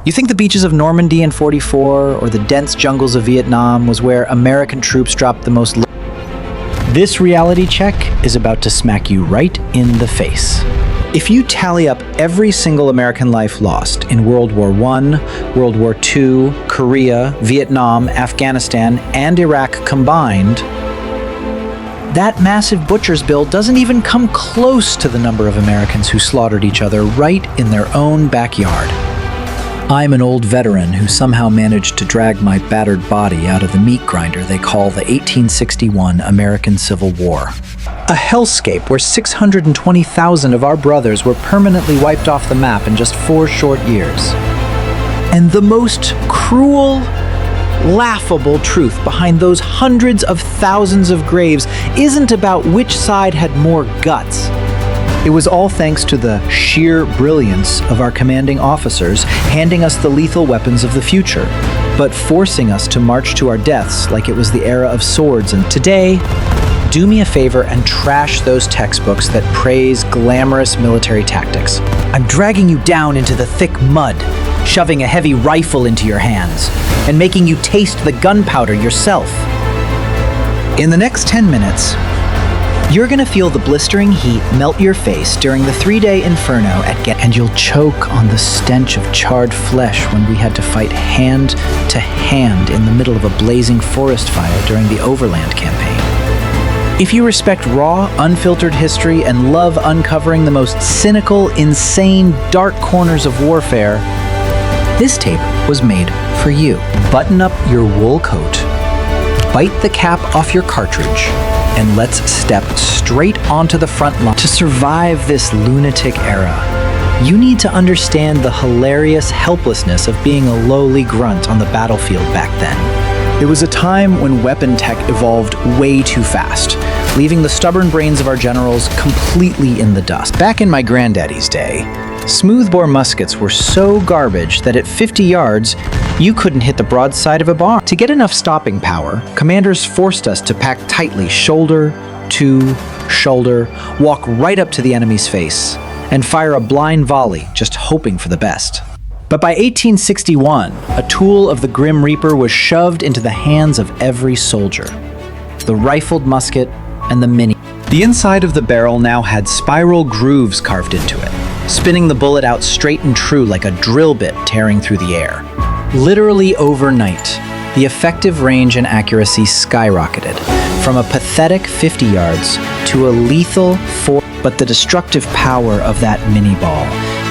You think the beaches of Normandy in '44 or the dense jungles of Vietnam was where American troops dropped the most? This reality check is about to smack you right in the face. If you tally up every single American life lost in World War I, World War II, Korea, Vietnam, Afghanistan, and Iraq combined, that massive butcher's bill doesn't even come close to the number of Americans who slaughtered each other right in their own backyard. I'm an old veteran who somehow managed to drag my battered body out of the meat grinder they call the 1861 American Civil War. A hellscape where 620,000 of our brothers were permanently wiped off the map in just 4 short years. And the most cruel, laughable truth behind those hundreds of thousands of graves isn't about which side had more guts. It was all thanks to the sheer brilliance of our commanding officers handing us the lethal weapons of the future, but forcing us to march to our deaths like it was the era of swords. And today, do me a favor and trash those textbooks that praise glamorous military tactics. I'm dragging you down into the thick mud, shoving a heavy rifle into your hands, and making you taste the gunpowder yourself. In the next 10 minutes, you're gonna feel the blistering heat melt your face during the 3-day inferno at Gettysburg, and you'll choke on the stench of charred flesh when we had to fight hand to hand in the middle of a blazing forest fire during the Overland Campaign. If you respect raw, unfiltered history and love uncovering the most cynical, insane, dark corners of warfare, this tape was made for you. Button up your wool coat, bite the cap off your cartridge, and let's step straight onto the front line. To survive this lunatic era, you need to understand the hilarious helplessness of being a lowly grunt on the battlefield back then. It was a time when weapon tech evolved way too fast, leaving the stubborn brains of our generals completely in the dust. Back in my granddaddy's day, smoothbore muskets were so garbage that at 50 yards, you couldn't hit the broadside of a barn. To get enough stopping power, commanders forced us to pack tightly shoulder to shoulder, walk right up to the enemy's face, and fire a blind volley, just hoping for the best. But by 1861, a tool of the Grim Reaper was shoved into the hands of every soldier: the rifled musket and the Minié. The inside of the barrel now had spiral grooves carved into it, spinning the bullet out straight and true like a drill bit tearing through the air. Literally overnight, the effective range and accuracy skyrocketed, from a pathetic 50 yards to a lethal 4. But the destructive power of that mini ball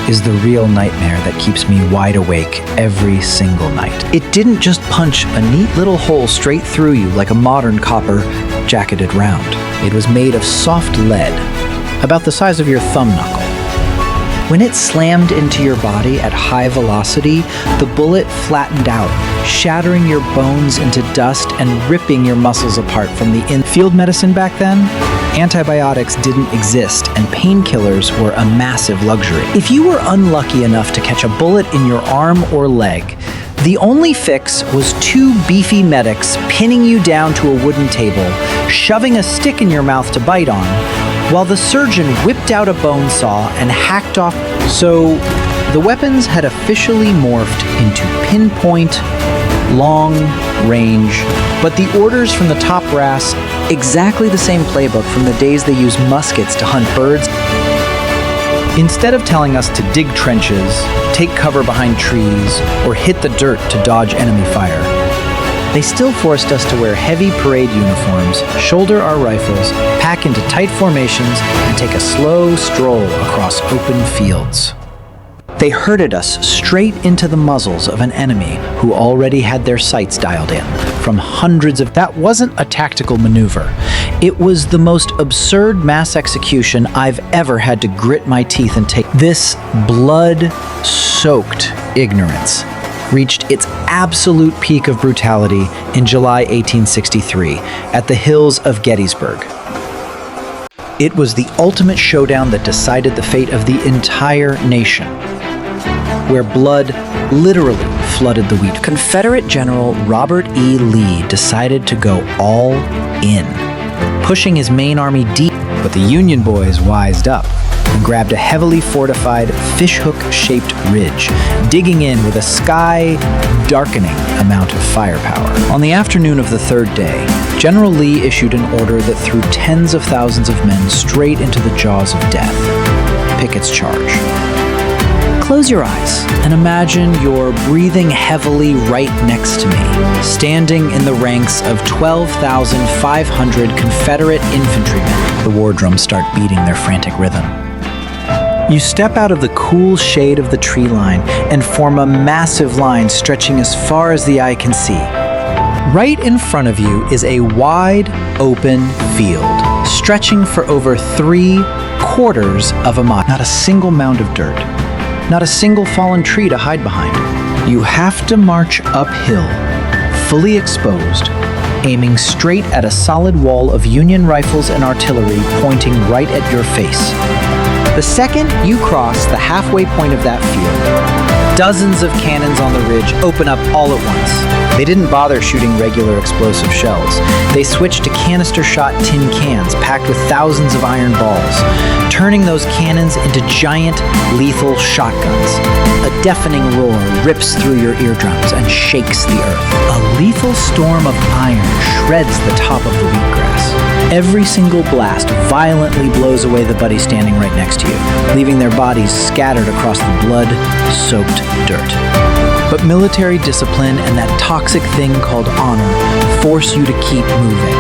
is the real nightmare that keeps me wide awake every single night. It didn't just punch a neat little hole straight through you like a modern copper jacketed round. It was made of soft lead, about the size of your thumb knuckle. When it slammed into your body at high velocity, the bullet flattened out, shattering your bones into dust and ripping your muscles apart from the inside. Field medicine back then? Antibiotics didn't exist, and painkillers were a massive luxury. If you were unlucky enough to catch a bullet in your arm or leg, the only fix was 2 beefy medics pinning you down to a wooden table, shoving a stick in your mouth to bite on, while the surgeon whipped out a bone saw and hacked off. So the weapons had officially morphed into pinpoint, long range, but the orders from the top brass, exactly the same playbook from the days they used muskets to hunt birds. Instead of telling us to dig trenches, take cover behind trees, or hit the dirt to dodge enemy fire, they still forced us to wear heavy parade uniforms, shoulder our rifles, pack into tight formations, and take a slow stroll across open fields. They herded us straight into the muzzles of an enemy who already had their sights dialed in from hundreds of. That wasn't a tactical maneuver. It was the most absurd mass execution I've ever had to grit my teeth and take. This blood-soaked ignorance reached its absolute peak of brutality in July 1863 at the hills of Gettysburg. It was the ultimate showdown that decided the fate of the entire nation, where blood literally flooded the wheat. Confederate General Robert E. Lee decided to go all in, pushing his main army deep, but the Union boys wised up. and grabbed a heavily fortified fishhook-shaped ridge, digging in with a sky-darkening amount of firepower. On the afternoon of the third day, General Lee issued an order that threw tens of thousands of men straight into the jaws of death. Pickett's charge. Close your eyes and imagine you're breathing heavily right next to me, standing in the ranks of 12,500 Confederate infantrymen. The war drums start beating their frantic rhythm. You step out of the cool shade of the tree line and form a massive line stretching as far as the eye can see. Right in front of you is a wide, open field, stretching for over 3/4 of a mile. Not a single mound of dirt. Not a single fallen tree to hide behind. You have to march uphill, fully exposed, aiming straight at a solid wall of Union rifles and artillery pointing right at your face. The second you cross the halfway point of that field, dozens of cannons on the ridge open up all at once. They didn't bother shooting regular explosive shells. They switched to canister-shot tin cans packed with thousands of iron balls, turning those cannons into giant, lethal shotguns. A deafening roar rips through your eardrums and shakes the earth. A lethal storm of iron shreds the top of the wheatgrass. Every single blast violently blows away the buddy standing right next to you, leaving their bodies scattered across the blood-soaked dirt. But military discipline and that toxic thing called honor force you to keep moving.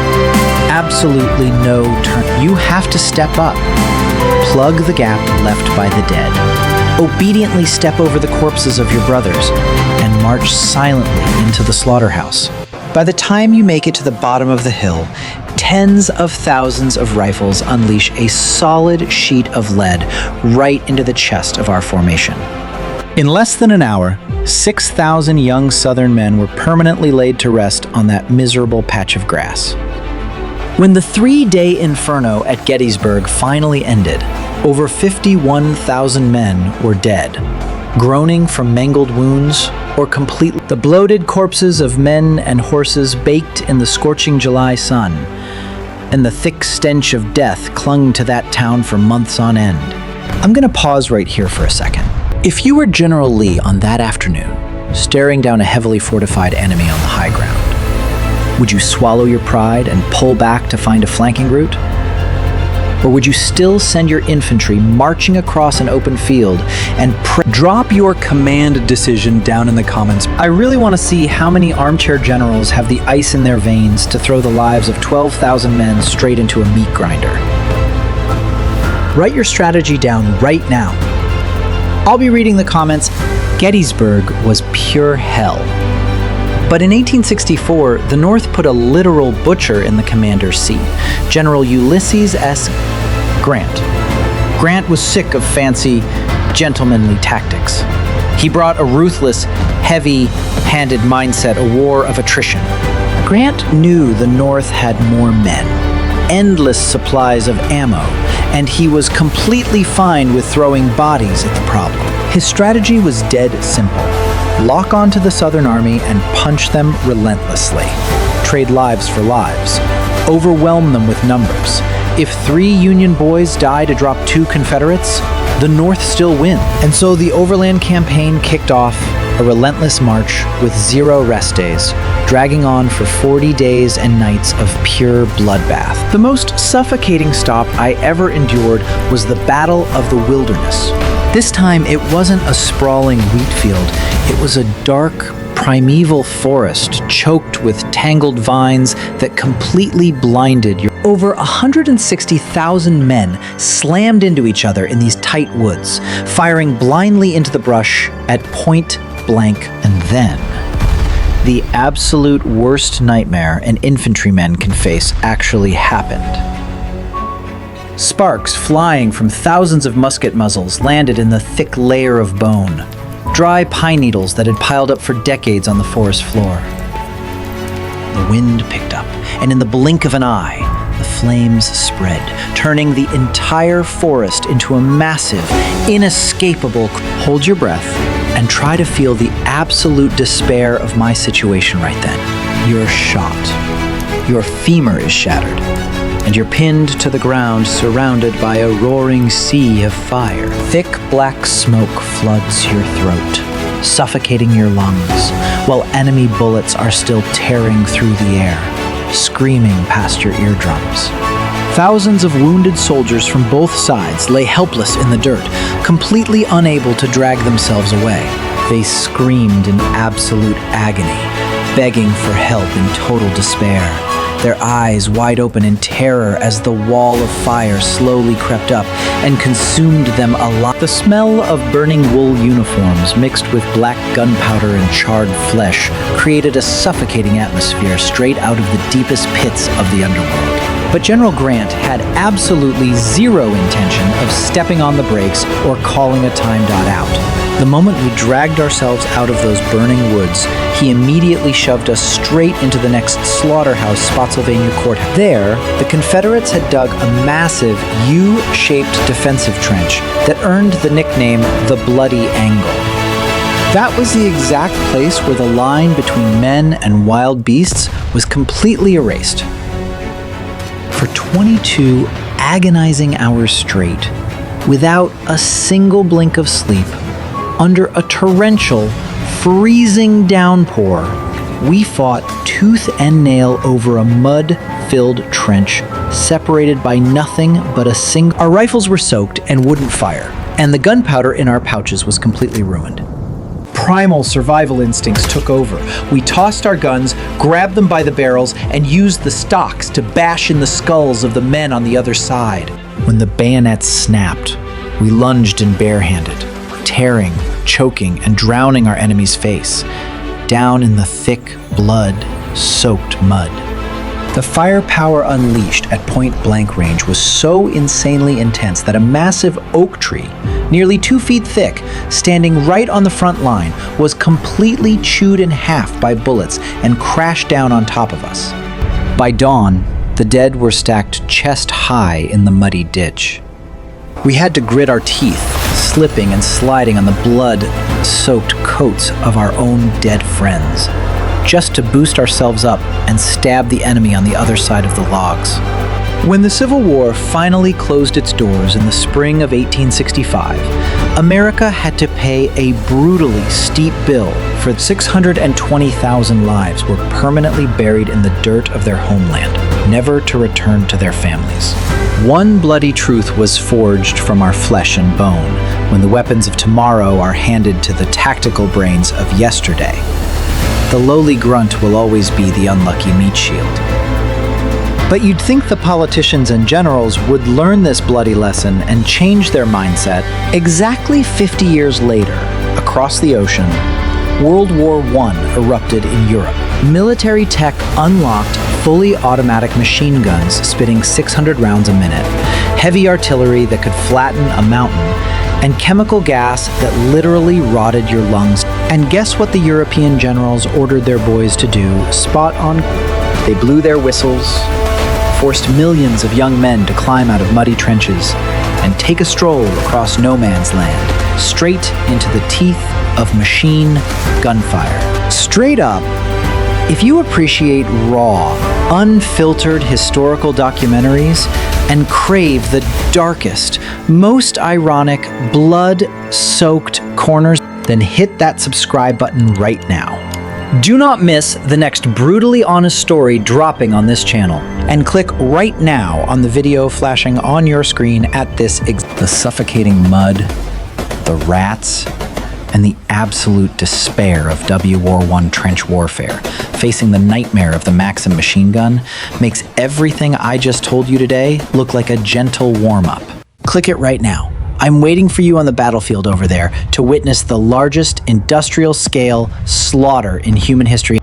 Absolutely no turn. You have to step up, plug the gap left by the dead, obediently step over the corpses of your brothers, and march silently into the slaughterhouse. By the time you make it to the bottom of the hill, tens of thousands of rifles unleash a solid sheet of lead right into the chest of our formation. In less than an hour, 6,000 young Southern men were permanently laid to rest on that miserable patch of grass. When the 3-day inferno at Gettysburg finally ended, over 51,000 men were dead, groaning from mangled wounds or completely. The bloated corpses of men and horses baked in the scorching July sun, and the thick stench of death clung to that town for months on end. I'm going to pause right here for a second. If you were General Lee on that afternoon, staring down a heavily fortified enemy on the high ground, would you swallow your pride and pull back to find a flanking route? Or would you still send your infantry marching across an open field and drop your command decision down in the comments? I really want to see how many armchair generals have the ice in their veins to throw the lives of 12,000 men straight into a meat grinder. Write your strategy down right now. I'll be reading the comments. Gettysburg was pure hell. But in 1864, the North put a literal butcher in the commander's seat, General Ulysses S. Grant. Grant was sick of fancy, gentlemanly tactics. He brought a ruthless, heavy-handed mindset, a war of attrition. Grant knew the North had more men, endless supplies of ammo, and he was completely fine with throwing bodies at the problem. His strategy was dead simple. Lock onto the Southern Army and punch them relentlessly. Trade lives for lives. Overwhelm them with numbers. If 3 Union boys die to drop 2 Confederates, the North still wins. And so the Overland Campaign kicked off, a relentless march with 0 rest days, dragging on for 40 days and nights of pure bloodbath. The most suffocating stop I ever endured was the Battle of the Wilderness. This time, it wasn't a sprawling wheat field. It was a dark, primeval forest choked with tangled vines that completely blinded your. Over 160,000 men slammed into each other in these tight woods, firing blindly into the brush at point blank. And then, the absolute worst nightmare an infantryman can face actually happened. Sparks flying from thousands of musket muzzles landed in the thick layer of bone, dry pine needles that had piled up for decades on the forest floor. The wind picked up, and in the blink of an eye, the flames spread, turning the entire forest into a massive, inescapable. Hold your breath and try to feel the absolute despair of my situation right then. You're shot. Your femur is shattered. and you're pinned to the ground, surrounded by a roaring sea of fire. Thick black smoke floods your throat, suffocating your lungs, while enemy bullets are still tearing through the air, screaming past your eardrums. Thousands of wounded soldiers from both sides lay helpless in the dirt, completely unable to drag themselves away. They screamed in absolute agony, begging for help in total despair, their eyes wide open in terror as the wall of fire slowly crept up and consumed them alive. The smell of burning wool uniforms mixed with black gunpowder and charred flesh created a suffocating atmosphere straight out of the deepest pits of the underworld. But General Grant had absolutely zero intention of stepping on the brakes or calling a time dot out. The moment we dragged ourselves out of those burning woods, he immediately shoved us straight into the next slaughterhouse, Spotsylvania Courthouse. There, the Confederates had dug a massive U-shaped defensive trench that earned the nickname the Bloody Angle. That was the exact place where the line between men and wild beasts was completely erased. For 22 agonizing hours straight, without a single blink of sleep, under a torrential, freezing downpour, we fought tooth and nail over a mud-filled trench separated by nothing but a single... Our rifles were soaked and wouldn't fire, and the gunpowder in our pouches was completely ruined. Primal survival instincts took over. We tossed our guns, grabbed them by the barrels, and used the stocks to bash in the skulls of the men on the other side. When the bayonets snapped, we lunged in barehanded, tearing, choking, and drowning our enemy's face, down in the thick, blood-soaked mud. The firepower unleashed at point-blank range was so insanely intense that a massive oak tree, nearly 2 feet thick, standing right on the front line, was completely chewed in half by bullets and crashed down on top of us. By dawn, the dead were stacked chest-high in the muddy ditch. We had to grit our teeth, slipping and sliding on the blood-soaked coats of our own dead friends, just to boost ourselves up and stab the enemy on the other side of the logs. When the Civil War finally closed its doors in the spring of 1865, America had to pay a brutally steep bill for 620,000 lives were permanently buried in the dirt of their homeland, never to return to their families. One bloody truth was forged from our flesh and bone when the weapons of tomorrow are handed to the tactical brains of yesterday. The lowly grunt will always be the unlucky meat shield. But you'd think the politicians and generals would learn this bloody lesson and change their mindset. Exactly 50 years later, across the ocean, World War I erupted in Europe. Military tech unlocked fully automatic machine guns spitting 600 rounds a minute, heavy artillery that could flatten a mountain, and chemical gas that literally rotted your lungs. And guess what the European generals ordered their boys to do? Spot on. They blew their whistles, forced millions of young men to climb out of muddy trenches and take a stroll across no man's land, straight into the teeth of machine gunfire. Straight up, if you appreciate raw, unfiltered historical documentaries and crave the darkest, most ironic, blood-soaked corners, then hit that subscribe button right now. Do not miss the next brutally honest story dropping on this channel, and click right now on the video flashing on your screen at this the suffocating mud, the rats, and the absolute despair of War I trench warfare, facing the nightmare of the Maxim machine gun, makes everything I just told you today look like a gentle warm-up. Click it right now. I'm waiting for you on the battlefield over there to witness the largest industrial-scale slaughter in human history.